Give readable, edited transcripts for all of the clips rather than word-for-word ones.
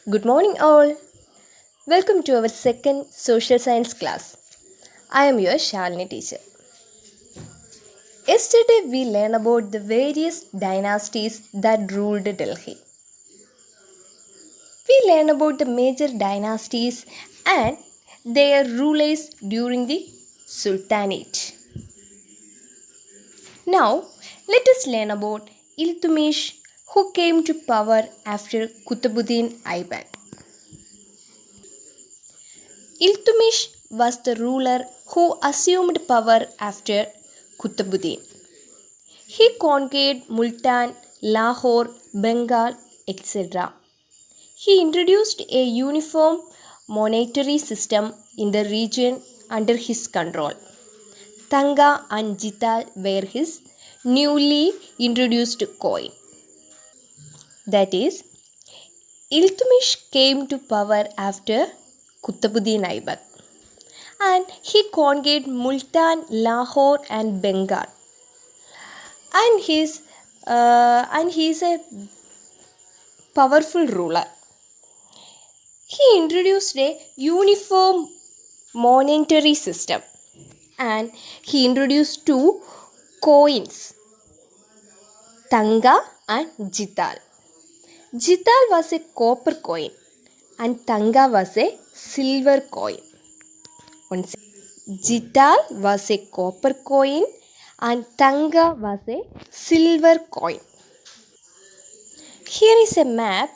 Good morning, all. Welcome to our second social science class. I am your Shalini teacher. Yesterday, we learned about the various dynasties that ruled Delhi. We learned about the major dynasties and their rulers during the Sultanate. Now, let us learn about Iltutmish, who came to power after Qutbuddin Aibak. Iltutmish was the ruler who assumed power after Qutbuddin. He conquered Multan, Lahore, Bengal, etc. He introduced a uniform monetary system in the region under his control. Tanga and Jital were his newly introduced coin. That is, Iltutmish came to power after Qutbuddin Aibak, and he conquered Multan, Lahore, and Bengal. And he is a powerful ruler. He introduced a uniform monetary system, and he introduced two coins, Tanga and Jital. Jital was a copper coin, and Tanga was a silver coin. Once Jital was a copper coin and Tanga was a silver coin. Here is a map.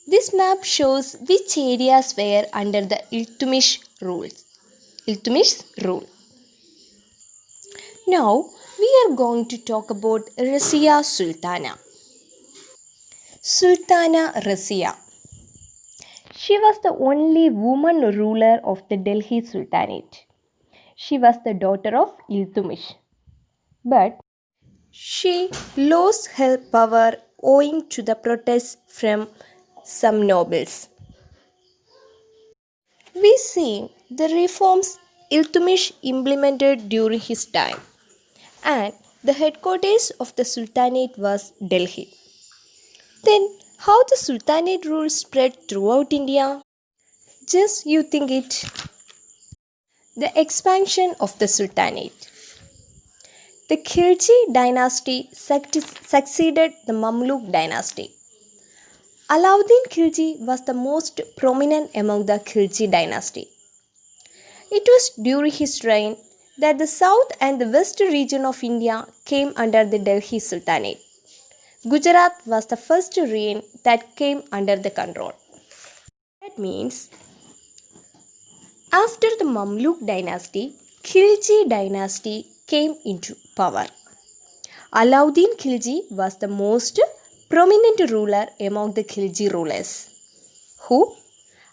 This map shows which areas were under the Iltutmish rule. Now we are going to talk about Razia Sultana. Sultana Razia. She was the only woman ruler of the Delhi Sultanate. She was the daughter of Iltutmish, but she lost her power owing to the protests from some nobles. We see the reforms Iltutmish implemented during his time, and the headquarters of the Sultanate was Delhi. Then, how the Sultanate rule spread throughout India? Just you think it. The expansion of the Sultanate. The Khilji dynasty succeeded the Mamluk dynasty. Alauddin Khilji was the most prominent among the Khilji dynasty. It was during his reign that the south and the west region of India came under the Delhi Sultanate. Gujarat was the first region that came under the control. That means, after the Mamluk dynasty, Khilji dynasty came into power. Alauddin Khilji was the most prominent ruler among the Khilji rulers. Who?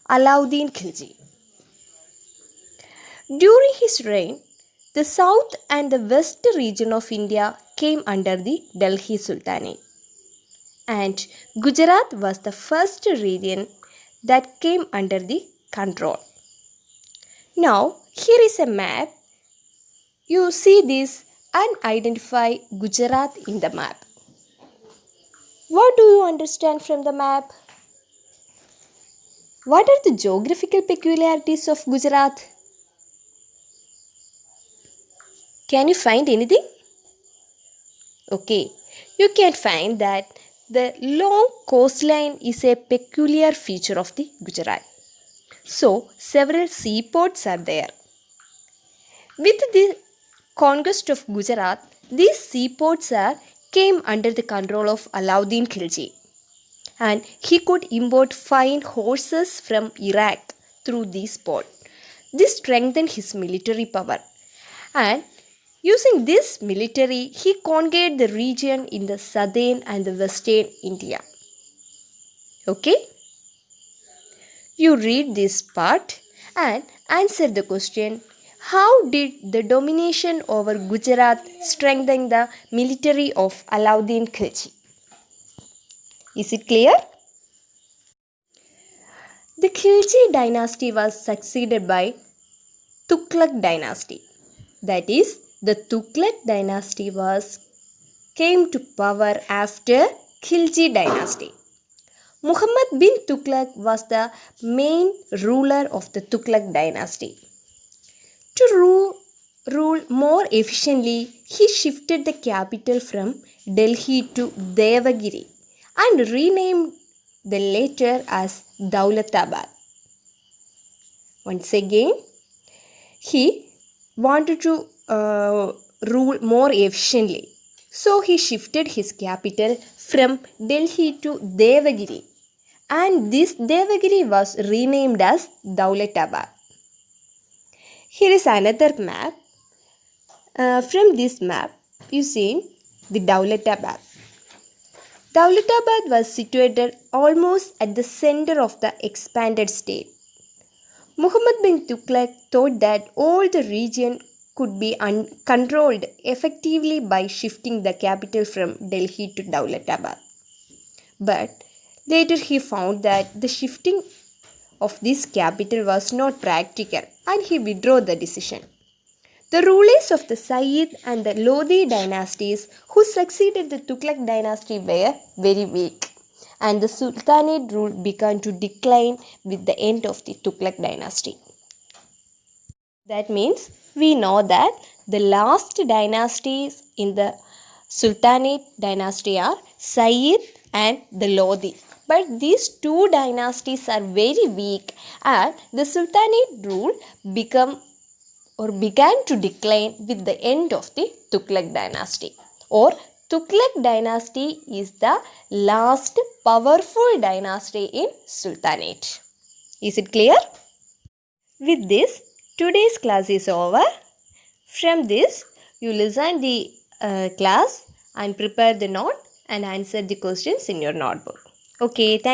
Alauddin Khilji. During his reign, the south and the west region of India came under the Delhi Sultanate, and Gujarat was the first region that came under the control. Now, here is a map. You see this and identify Gujarat in the map. What do you understand from the map? What are the geographical peculiarities of Gujarat? Can you find anything? Okay, you can find that the long coastline is a peculiar feature of the Gujarat. So, several seaports are there. With the conquest of Gujarat, these seaports came under the control of Alauddin Khilji, and he could import fine horses from Iraq through these ports. This strengthened his military power, and using this military, he conquered the region in the southern and the western India. Okay? You read this part and answer the question, how did the domination over Gujarat strengthen the military of Alauddin Khilji? Is it clear? The Khilji dynasty was succeeded by Tughlaq dynasty. That is, the Tughlaq dynasty came to power after Khilji dynasty. Muhammad bin Tughlaq was the main ruler of the Tughlaq dynasty. To rule more efficiently, he shifted the capital from Delhi to Devagiri and renamed the latter as Daulatabad. Once again, he wanted to rule more efficiently. So he shifted his capital from Delhi to Devagiri, and this Devagiri was renamed as Daulatabad. Here is another map. From this map, you see the Daulatabad. Daulatabad was situated almost at the center of the expanded state. Muhammad bin Tughlaq thought that all the region could be controlled effectively by shifting the capital from Delhi to Daulatabad. But later he found that the shifting of this capital was not practical and he withdrew the decision. The rulers of the Sayyid and the Lodi dynasties who succeeded the Tughlaq dynasty were very weak, and the Sultanate rule began to decline with the end of the Tughlaq dynasty. That means we know that the last dynasties in the Sultanate dynasty are Sayyid and the Lodi. But these two dynasties are very weak and the Sultanate rule began to decline with the end of the Tughlaq dynasty. Or Tughlaq dynasty is the last powerful dynasty in Sultanate. Is it clear? With this, today's class is over. From this, you listen the class and prepare the note and answer the questions in your notebook. Okay, thank you.